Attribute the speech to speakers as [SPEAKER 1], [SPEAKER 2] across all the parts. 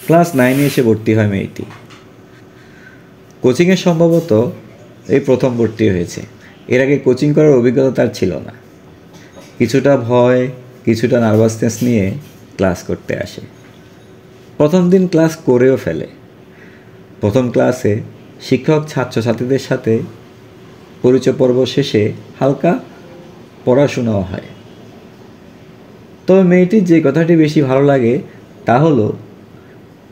[SPEAKER 1] Class 9-এ এসে ভর্তি হয় মেয়েটি। কোচিংয়ে সম্ভবত এই প্রথম ভর্তি হয়েছে। এর আগে কোচিং করার অভিজ্ঞতা তার ছিল না। কিছুটা ভয়, কিছুটা নার্ভাসনেস নিয়ে ক্লাস করতে আসে। প্রথম দিন ক্লাস করেও ফেলে। প্রথম ক্লাসে শিক্ষক ছাত্রছাত্রীদের সাথে পরিচয় পর্ব শেষে হালকা পড়াশোনাও হয়। তবে মেয়েটির যে কথাটি বেশি ভালো লাগে তা হলো,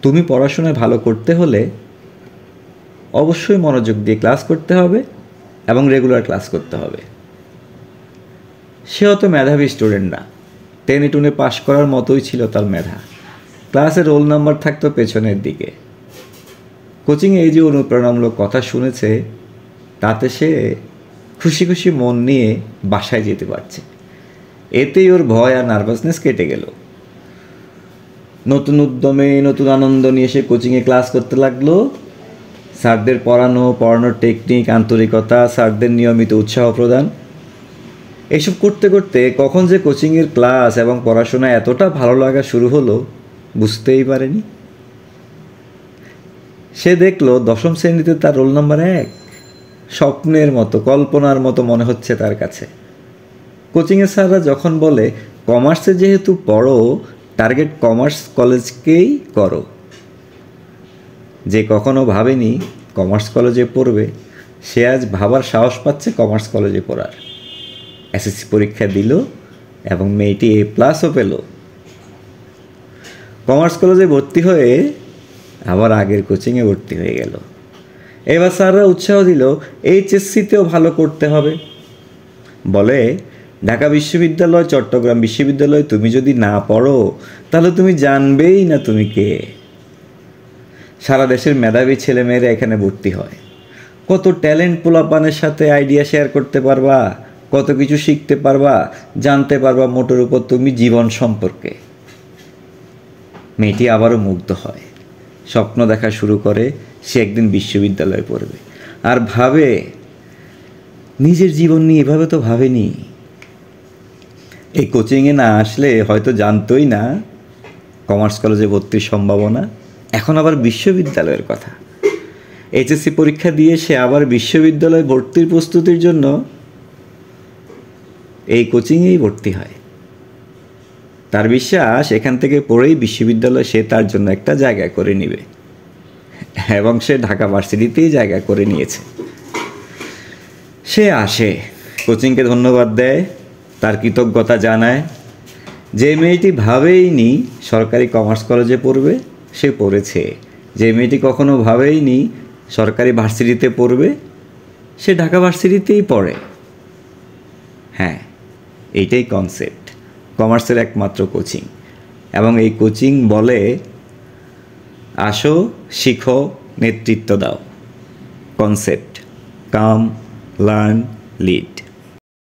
[SPEAKER 1] তুমি পড়াশোনায় ভালো করতে হলে অবশ্যই মনোযোগ দিয়ে ক্লাস করতে হবে এবং রেগুলার ক্লাস করতে হবে। সে অত মেধাবী স্টুডেন্ট না, 10-টুনে পাশ করার মতোই ছিল তার মেধা। ক্লাসে রোল নাম্বার থাকতো পেছনের দিকে। কোচিংয়ে এই যে অনুপ্রেরণামূলক কথা শুনেছে, তাতে সে খুশি খুশি মন নিয়ে বাসায় যেতে পারছে। এতেই ওর ভয় আর নার্ভাসনেস কেটে গেল। নতুন উদ্যমে, নতুন আনন্দ নিয়ে সে কোচিংয়ে ক্লাস করতে লাগলো। স্যারদের পড়ানোর টেকনিক, আন্তরিকতা, স্যারদের নিয়মিত উৎসাহ প্রদান, এসব করতে করতে কখন যে কোচিংয়ের ক্লাস এবং পড়াশোনা এতটা ভালো লাগা শুরু হলো বুঝতেই পারেনি। সে দেখল 10ম শ্রেণীতে তার রোল নাম্বার 1। স্বপ্নের মতো, কল্পনার মতো মনে হচ্ছে তার কাছে। কোচিংয়ের স্যাররা যখন বলে কমার্সে যেহেতু পড়ো, টার্গেট কমার্স কলেজকেই করো। যে কখনো ভাবেনি কমার্স কলেজে পড়বে, সে আজ ভাবার সাহস পাচ্ছে কমার্স কলেজে পড়ার। এসএসসি পরীক্ষা দিল এবং মেয়েটি A+ও পেল। কমার্স কলেজে ভর্তি হয়ে আবার আগের কোচিংয়ে ভর্তি হয়ে গেল। এবার স্যাররা উৎসাহ দিল এইচএসসিতেও ভালো করতে হবে। বলে, ঢাকা বিশ্ববিদ্যালয়, চট্টগ্রাম বিশ্ববিদ্যালয় তুমি যদি না পড়ো তাহলে তুমি জানবেই না তুমি কে। সারা দেশের মেধাবী ছেলেমেয়েরা এখানে ভর্তি হয়। কত ট্যালেন্ট পোলাপানের সাথে আইডিয়া শেয়ার করতে পারবা, কত কিছু শিখতে পারবা, জানতে পারবা মোটের উপর তুমি জীবন সম্পর্কে। মেয়েটি আবারও মুগ্ধ হয়, স্বপ্ন দেখা শুরু করে সে একদিন বিশ্ববিদ্যালয়ে পড়বে। আর ভাবে, নিজের জীবন নিয়ে এভাবে তো ভাবেনি। এই কোচিংয়ে না আসলে হয়তো জানতোই না কমার্স কলেজে ভর্তির সম্ভাবনা, এখন আবার বিশ্ববিদ্যালয়ের কথা। এইচএসসি পরীক্ষা দিয়ে সে আবার বিশ্ববিদ্যালয়ে ভর্তির প্রস্তুতির জন্য এই কোচিংয়েই ভর্তি হয়। তার বিশ্বাস এখান থেকে পড়েই বিশ্ববিদ্যালয় সে তার জন্য একটা জায়গা করে নেবে, এবং সে ঢাকা ভার্সিটিতেই জায়গা করে নিয়েছে। সে আসে, কোচিংকে ধন্যবাদ দেয়, তার কৃতজ্ঞতা জানায়। যে মেয়েটি ভাবেইনি সরকারি কমার্স কলেজে পড়বে, সে পড়েছে। যে মেয়েটি কখনো ভাবেইনি সরকারি ভার্সিটিতে পড়বে, সে ঢাকা ভার্সিটিতেই পড়ে। হ্যাঁ, এইটাই কনসেপ্ট কমার্সের একমাত্র কোচিং। এবং এই কোচিং বলে, আসো, শিখো, নেতৃত্ব দাও। কনসেপ্ট, কাম, লার্ন, লিড।